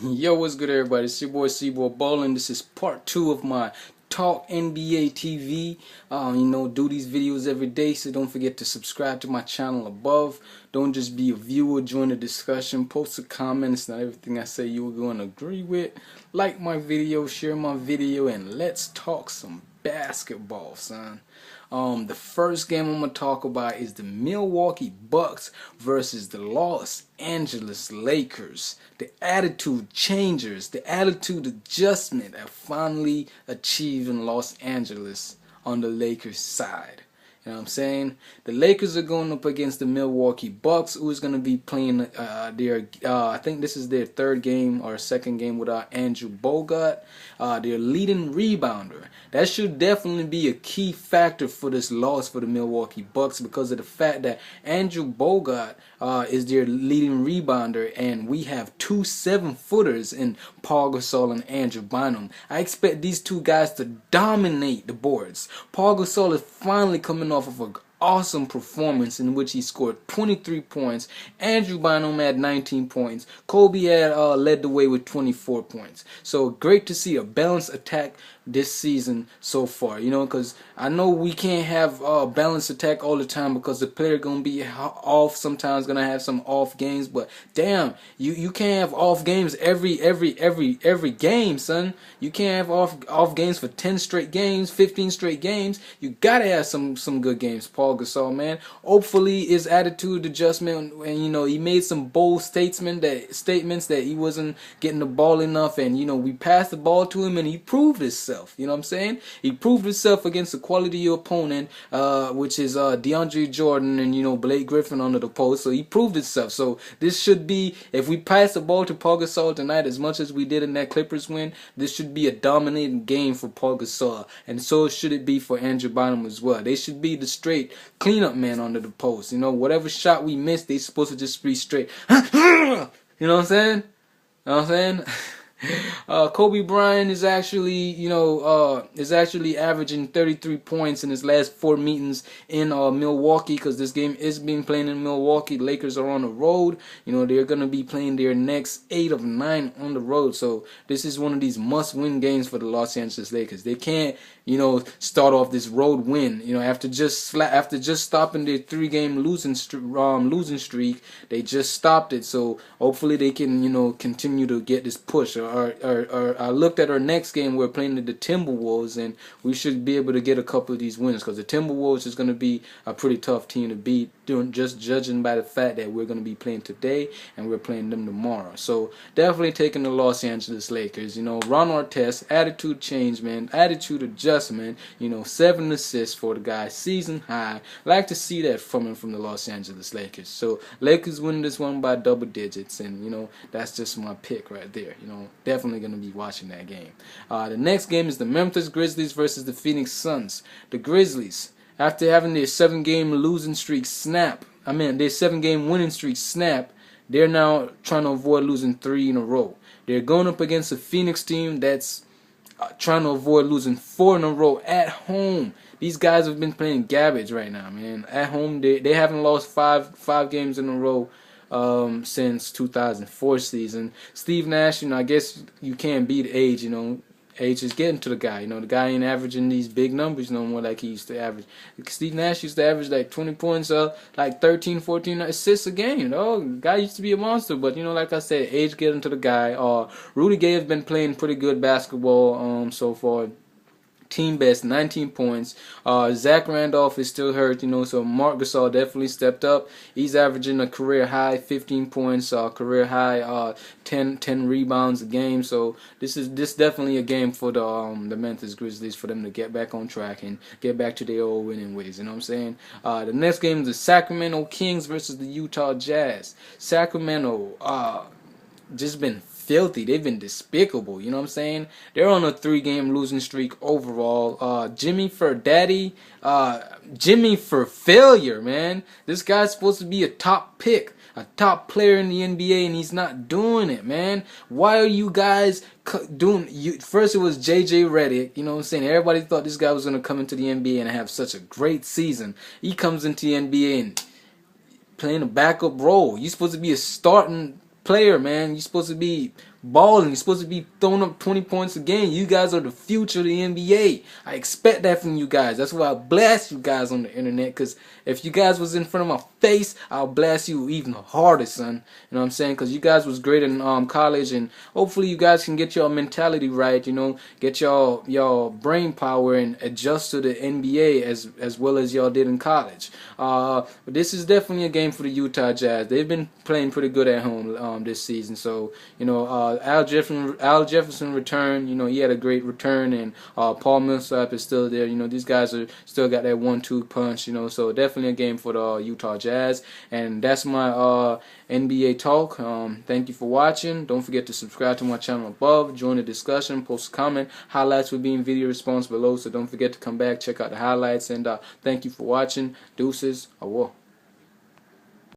Yo, what's good, everybody? It's your boy C-Boy Ballin. This is part 2 of my Talk NBA TV. Do these videos every day, so don't forget to subscribe to my channel above. Don't just be a viewer, join the discussion, post a comment. It's not everything I say you are going to agree with. Like my video, share my video, and let's talk some basketball, son. The first game I'm going to talk about is the Milwaukee Bucks versus the Los Angeles Lakers. The attitude changers, the attitude adjustment are finally achieved in Los Angeles on the Lakers side. You know what I'm saying? The Lakers are going up against the Milwaukee Bucks, who is going to be playing I think this is their third game or second game without Andrew Bogut, their leading rebounder. That should definitely be a key factor for this loss for the Milwaukee Bucks because of the fact that Andrew Bogut is their leading rebounder, and we have two 7-footers in Paul Gasol and Andrew Bynum. I expect these two guys to dominate the boards. Paul Gasol is finally coming off of an awesome performance in which he scored 23 points. Andrew Bynum had 19 points. Kobe had led the way with 24 points. So great to see a balanced attack this season so far, because I know we can't have a balanced attack all the time because the player gonna be off, sometimes gonna have some off games, but damn, you can't have off games every game, son. You can't have off games for 10 straight games, 15 straight games. You gotta have some good games. Paul Gasol, man, hopefully his attitude adjustment, and he made some bold statements that he wasn't getting the ball enough, and we passed the ball to him and he proved himself. You know what I'm saying? He proved himself against a quality opponent, which is DeAndre Jordan and Blake Griffin under the post. So he proved himself. So this should be, if we pass the ball to Paul Gasol tonight as much as we did in that Clippers win, this should be a dominating game for Paul Gasol, and so should it be for Andrew Bynum as well. They should be the straight cleanup man under the post. Whatever shot we miss, they supposed to just be straight. You know what I'm saying? You know what I'm saying? Kobe Bryant is actually, averaging 33 points in his last 4 meetings in Milwaukee, because this game is being played in Milwaukee. Lakers are on the road. They're going to be playing their next 8 of 9 on the road. So this is one of these must-win games for the Los Angeles Lakers. They can't, start off this road win. After just stopping their 3-game losing streak, they just stopped it. So hopefully they can, continue to get this push. I looked at our next game. We're playing the Timberwolves, and we should be able to get a couple of these wins because the Timberwolves is going to be a pretty tough team to beat, just judging by the fact that we're going to be playing today and we're playing them tomorrow. So definitely taking the Los Angeles Lakers. Ron Artest, attitude change, man, attitude adjustment. 7 assists for the guy, season high. Like to see that from the Los Angeles Lakers. So Lakers win this one by double digits, and that's just my pick right there. Definitely going to be watching that game. The next game is the Memphis Grizzlies versus the Phoenix Suns. The Grizzlies, after having their 7-game losing streak their 7-game winning streak snap, they're now trying to avoid losing 3 in a row. They're going up against a Phoenix team that's trying to avoid losing 4 in a row at home. These guys have been playing garbage right now, man. At home, they haven't lost five games in a row since 2004 season. Steve Nash, I guess you can't beat age, Age is getting to the guy. The guy ain't averaging these big numbers no more like he used to average. Steve Nash used to average like 20 points, like 13, 14 assists a game. The guy used to be a monster, but like I said, age getting to the guy. Rudy Gay has been playing pretty good basketball so far. Team best, 19 points. Zach Randolph is still hurt, so Marc Gasol definitely stepped up. He's averaging a career high 15 points, career high 10 rebounds a game. So this definitely a game for the Memphis Grizzlies, for them to get back on track and get back to their old winning ways. You know what I'm saying? The next game is the Sacramento Kings versus the Utah Jazz. Sacramento just been filthy. They've been despicable. You know what I'm saying? They're on a 3-game losing streak overall. Jimmy for daddy. Jimmy for failure, man. This guy's supposed to be a top pick, a top player in the NBA, and he's not doing it, man. Why are you guys doing? First it was JJ Redick. You know what I'm saying? Everybody thought this guy was going to come into the NBA and have such a great season. He comes into the NBA and playing a backup role. You're supposed to be a starting player, man. You're supposed to be balling. You're supposed to be throwing up 20 points a game. You guys are the future of the NBA. I expect that from you guys. That's why I blast you guys on the internet, because if you guys was in front of my face, I'll blast you even harder, son. You know what I'm saying? Because you guys was great in college, and hopefully you guys can get your mentality right, you know, get your brain power and adjust to the NBA as well as y'all did in college. But this is definitely a game for the Utah Jazz. They've been playing pretty good at home this season. So, you know, Al Jefferson returned. You know, he had a great return, and Paul Millsap is still there. You know, these guys are still got that 1-2 punch. You know, so definitely a game for the Utah Jazz. And that's my NBA talk. Thank you for watching. Don't forget to subscribe to my channel above. Join the discussion. Post a comment. Highlights will be in video response below. So don't forget to come back, check out the highlights, and thank you for watching. Deuces. Au revoir.